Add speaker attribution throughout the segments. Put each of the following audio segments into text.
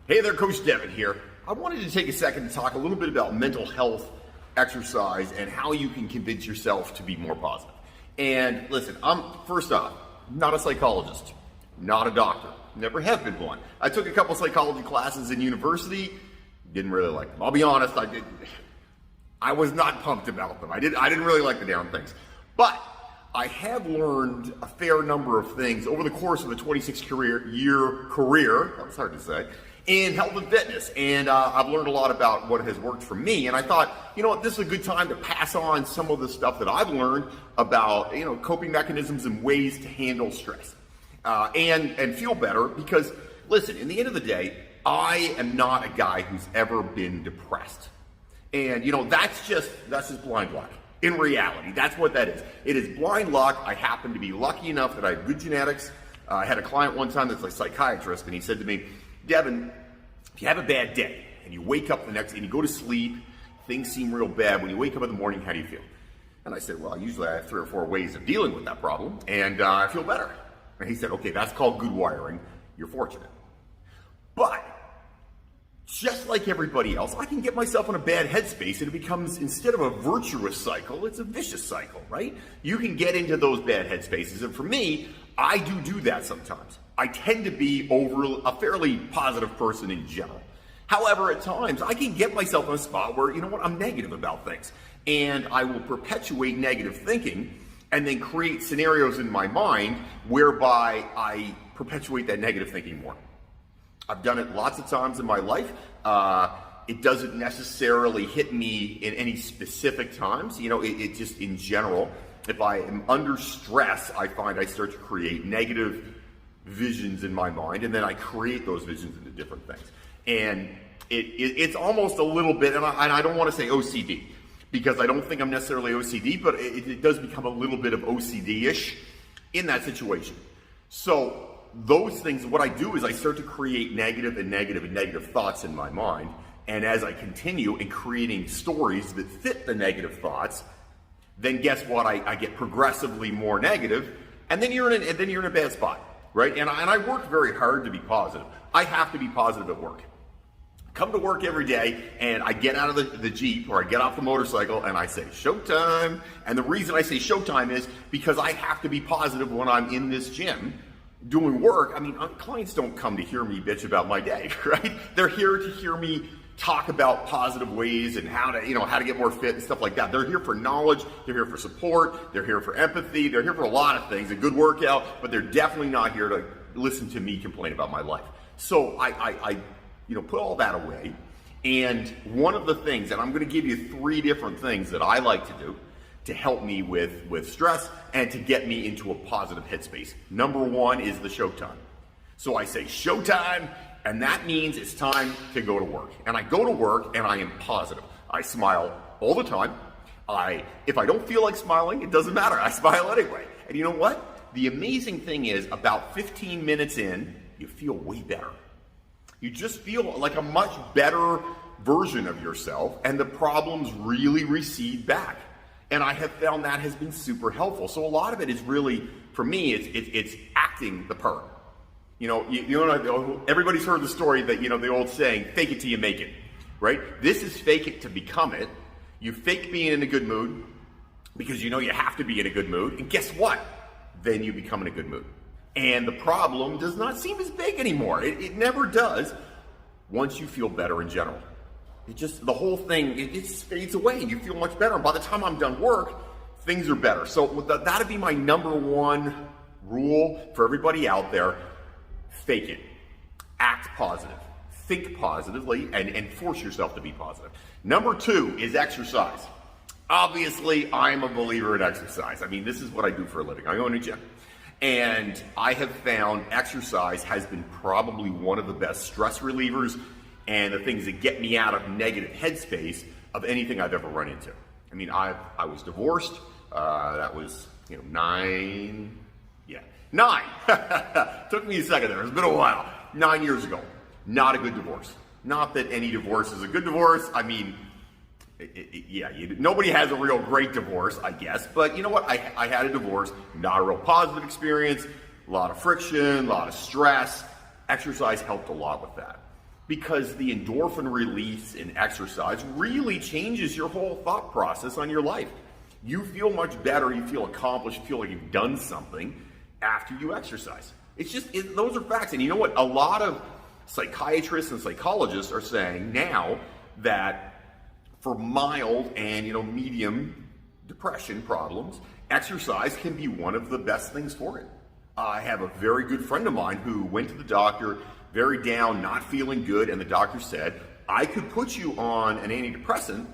Speaker 1: Hey there, Coach Devin here. I wanted to take a second to talk a little bit about mental health, exercise, and how you can convince yourself to be more positive. And listen, I'm, first off, not a psychologist, not a doctor, never have been one. I took a couple psychology classes in university, didn't really like them. I'll be honest, I was not pumped about them. I didn't really like the damn things. But I have learned a fair number of things over the course of a 26-year career, that was hard to say, in health and fitness. And I've learned a lot about what has worked for me. And I thought, you know what, this is a good time to pass on some of the stuff that I've learned about, coping mechanisms and ways to handle stress and feel better. Because listen, in the end of the day, I am not a guy who's ever been depressed. And that's just blind luck. In reality, that's what that is. It is blind luck. I happen to be lucky enough that I have good genetics. I had a client one time that's a psychiatrist, and he said to me, Devin, if you have a bad day and you wake up the next day and you go to sleep, things seem real bad. When you wake up in the morning, how do you feel? And I said, well, usually I have 3 or 4 ways of dealing with that problem, and I feel better. And he said, okay, that's called good wiring. You're fortunate. But just like everybody else, I can get myself in a bad headspace and it becomes, instead of a virtuous cycle, it's a vicious cycle, right? You can get into those bad headspaces. And for me, I do that sometimes. I tend to be a fairly positive person in general. However, at times, I can get myself in a spot where, I'm negative about things. And I will perpetuate negative thinking and then create scenarios in my mind whereby I perpetuate that negative thinking more. I've done it lots of times in my life. It doesn't necessarily hit me in any specific times. It just in general. If I am under stress, I find I start to create negative visions in my mind, and then I create those visions into different things. And it's almost a little bit, and I don't want to say OCD, because I don't think I'm necessarily OCD, but it does become a little bit of OCD-ish in that situation. So those things, what I do is I start to create negative thoughts in my mind. And as I continue in creating stories that fit the negative thoughts, then guess what? I get progressively more negative, and then you're in a bad spot, right? And I work very hard to be positive. I have to be positive at work. Come to work every day, and I get out of the Jeep or I get off the motorcycle and I say, showtime. And the reason I say showtime is because I have to be positive when I'm in this gym doing work. I mean, clients don't come to hear me bitch about my day, right? They're here to hear me talk about positive ways and how to get more fit and stuff like that. They're here for knowledge, they're here for support, they're here for empathy, they're here for a lot of things, a good workout, but they're definitely not here to listen to me complain about my life. So I put all that away. And one of the things, and I'm going to give you 3 different things that I like to do to help me with stress and to get me into a positive headspace. Number 1 is the showtime. So I say showtime, and that means it's time to go to work. And I go to work and I am positive. I smile all the time. If I don't feel like smiling, it doesn't matter. I smile anyway. And you know what? The amazing thing is, about 15 minutes in, you feel way better. You just feel like a much better version of yourself, and the problems really recede back. And I have found that has been super helpful. So a lot of it is really, for me, it's acting the part. Everybody's heard the story that, the old saying, fake it till you make it, right? This is fake it to become it. You fake being in a good mood because you have to be in a good mood. And guess what? Then you become in a good mood. And the problem does not seem as big anymore. It never does once you feel better in general. The whole thing, it just fades away and you feel much better. And by the time I'm done work, things are better. So that'd be my number 1 rule for everybody out there. Fake it. Act positive. Think positively and force yourself to be positive. Number 2 is exercise. Obviously, I'm a believer in exercise. I mean, this is what I do for a living. I own a gym. And I have found exercise has been probably one of the best stress relievers and the things that get me out of negative headspace of anything I've ever run into. I mean, I was divorced. That was, 9. Took me a second there. It's been a while. 9 years ago. Not a good divorce. Not that any divorce is a good divorce. I mean, nobody has a real great divorce, I guess. But you know what? I had a divorce. Not a real positive experience. A lot of friction, a lot of stress. Exercise helped a lot with that. because the endorphin release in exercise really changes your whole thought process on your life. You feel much better, you feel accomplished, you feel like you've done something after you exercise. Those are facts. And you know what? A lot of psychiatrists and psychologists are saying now that for mild and medium depression problems, exercise can be one of the best things for it. I have a very good friend of mine who went to the doctor, very down, not feeling good, and the doctor said, I could put you on an antidepressant,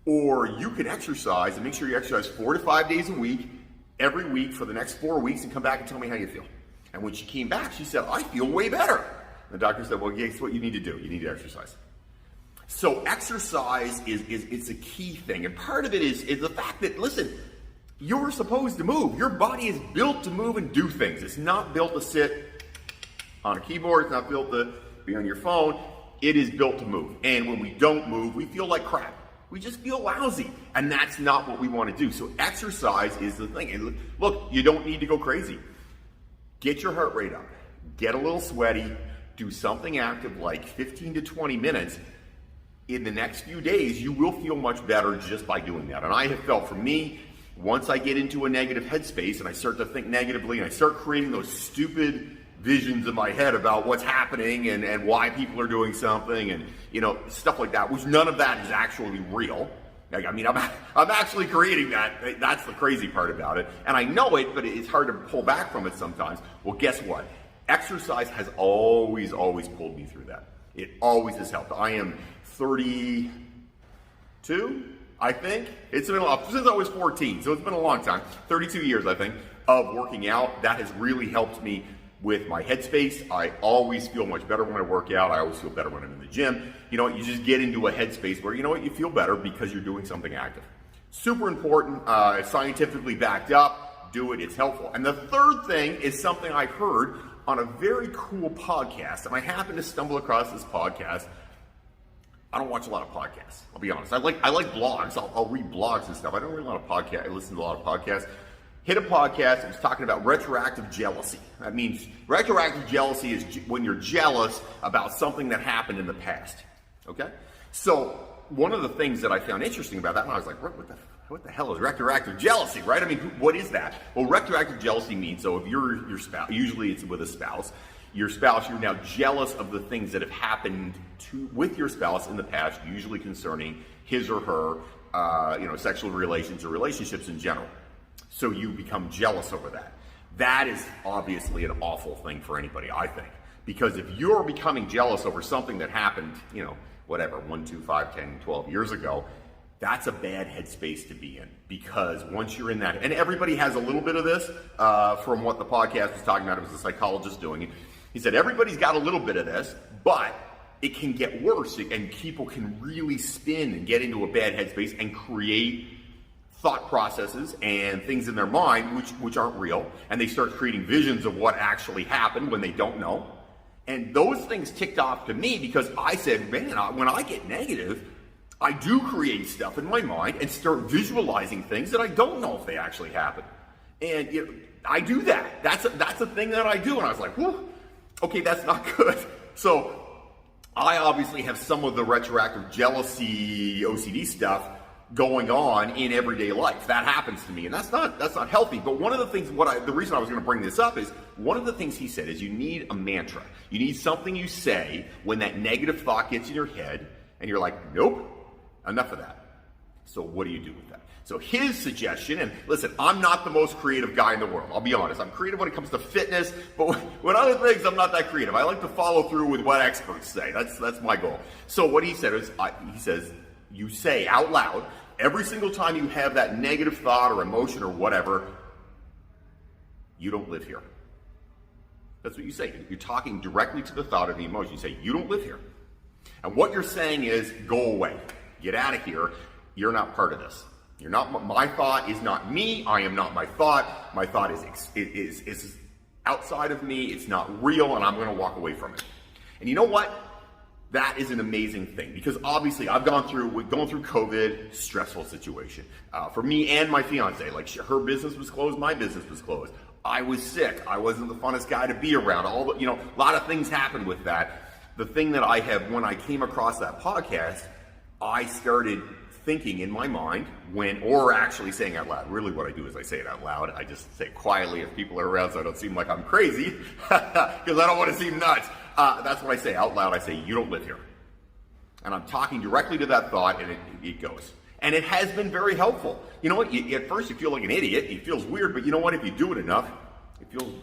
Speaker 1: or you can exercise and make sure you exercise 4 to 5 days a week, every week for the next 4 weeks, and come back and tell me how you feel. And when she came back, she said, I feel way better. The doctor said, well, guess what you need to do? You need to exercise. So exercise is a key thing. And part of it is the fact that, listen, you're supposed to move. Your body is built to move and do things. It's not built to sit on a keyboard. It's not built to be on your phone. It is built to move. And when we don't move, we feel like crap. We just feel lousy. And that's not what we want to do. So exercise is the thing. And look, you don't need to go crazy. Get your heart rate up. Get a little sweaty. Do something active like 15 to 20 minutes. In the next few days, you will feel much better just by doing that. And I have felt, for me, once I get into a negative headspace and I start to think negatively and I start creating those stupid visions in my head about what's happening and why people are doing something and stuff like that, which none of that is actually real. I'm actually creating that. That's the crazy part about it. And I know it, but it's hard to pull back from it sometimes. Well, guess what? Exercise has always pulled me through that. It always has helped. I am 32, I think. It's been since I was 14, so it's been a long time. 32 years, I think, of working out. That has really helped me with my headspace. I always feel much better when I work out. I always feel better when I'm in the gym. You just get into a headspace where, you feel better because you're doing something active. Super important, scientifically backed up. Do it, it's helpful. And the third thing is something I heard on a very cool podcast, and I happened to stumble across this podcast. I don't watch a lot of podcasts, I'll be honest. I like blogs. I'll read blogs and stuff. I don't read a lot of podcasts. I listen to a lot of podcasts. Hit a podcast, it was talking about retroactive jealousy. That means retroactive jealousy is when you're jealous about something that happened in the past. Okay? So one of the things that I found interesting about that, and I was like, what the hell is retroactive jealousy, right? What is that? Well, retroactive jealousy means, so if you're your spouse, usually it's with a spouse, your spouse, you're now jealous of the things that have happened with your spouse in the past, usually concerning his or her, sexual relations or relationships in general. So you become jealous over that. That is obviously an awful thing for anybody, I think. Because if you're becoming jealous over something that happened, 1, 2, 5, 10, 12 years ago, that's a bad headspace to be in. Because once you're in that, and everybody has a little bit of this, from what the podcast was talking about, it was a psychologist doing it. He said, everybody's got a little bit of this, but it can get worse, and people can really spin and get into a bad headspace and create thought processes and things in their mind which aren't real, and they start creating visions of what actually happened when they don't know. And those things ticked off to me because I said, man, when I get negative, I do create stuff in my mind and start visualizing things that I don't know if they actually happen. And I do that. That's a thing that I do. And I was like, whew, okay, that's not good. So I obviously have some of the retroactive jealousy, OCD stuff going on in everyday life. That happens to me, and that's not healthy. But one of the things, the reason I was going to bring this up is one of the things he said is you need a mantra. You need something you say when that negative thought gets in your head, and you're like, nope, enough of that. So what do you do with that? So his suggestion, and listen, I'm not the most creative guy in the world. I'll be honest. I'm creative when it comes to fitness, but with other things, I'm not that creative. I like to follow through with what experts say. That's my goal. So what he said is, he says, you say out loud, every single time you have that negative thought or emotion or whatever, you don't live here. That's what you say. You're talking directly to the thought or the emotion. You say, you don't live here. And what you're saying is, go away. Get out of here. You're not part of this. You're not. My thought is not me. I am not my thought. My thought is outside of me. It's not real, and I'm going to walk away from it. And you know what? That is an amazing thing, because obviously we're going through COVID, stressful situation for me and my fiance. Like, her business was closed, my business was closed. I was sick. I wasn't the funnest guy to be around. A lot of things happened with that. the thing that I have, when I came across that podcast, I started thinking in my mind or actually saying out loud. Really what I do is I say it out loud. I just say it quietly if people are around so I don't seem like I'm crazy, because I don't want to seem nuts. That's what I say out loud. I say, you don't live here. And I'm talking directly to that thought, and it goes. And it has been very helpful. You know what? At first you feel like an idiot. It feels weird, but you know what? If you do it enough,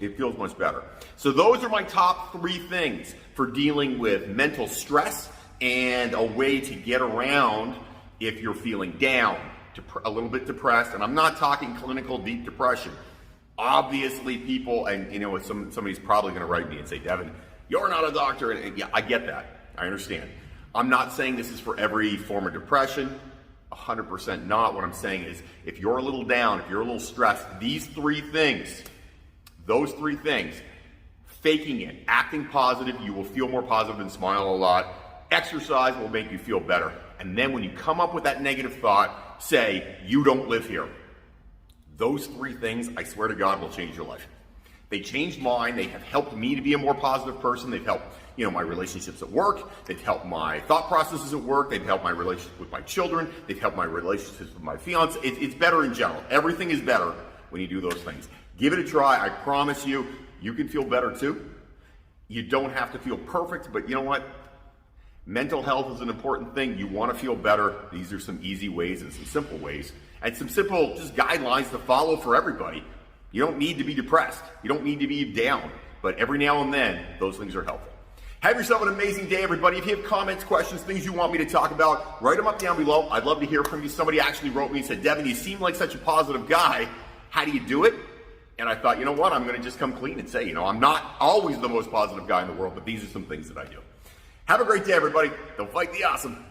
Speaker 1: it feels much better. So those are my top 3 things for dealing with mental stress and a way to get around if you're feeling down, a little bit depressed. And I'm not talking clinical deep depression. Obviously people, and you know, somebody's probably going to write me and say, Devin, you're not a doctor. And yeah, I get that. I understand. I'm not saying this is for every form of depression. 100% not. What I'm saying is, if you're a little down, if you're a little stressed, these 3 things, those 3 things, faking it, acting positive, you will feel more positive and smile a lot. Exercise will make you feel better. And then when you come up with that negative thought, say, you don't live here. Those 3 things, I swear to God, will change your life. They changed mine. They have helped me to be a more positive person. They've helped, you know, my relationships at work. They've helped my thought processes at work. They've helped my relationship with my children. They've helped my relationships with my fiance. It's better in general. Everything is better when you do those things. Give it a try. I promise you, you can feel better too. You don't have to feel perfect, but you know what? Mental health is an important thing. You want to feel better. These are some easy ways and some simple ways, and some simple just guidelines to follow for everybody. You don't need to be depressed. You don't need to be down, but every now and then, those things are helpful. Have yourself an amazing day, everybody. If you have comments, questions, things you want me to talk about, write them up down below. I'd love to hear from you. Somebody actually wrote me and said, Devin, you seem like such a positive guy. How do you do it? And I thought, you know what? I'm going to just come clean and say, you know, I'm not always the most positive guy in the world, but these are some things that I do. Have a great day, everybody. Don't fight the awesome.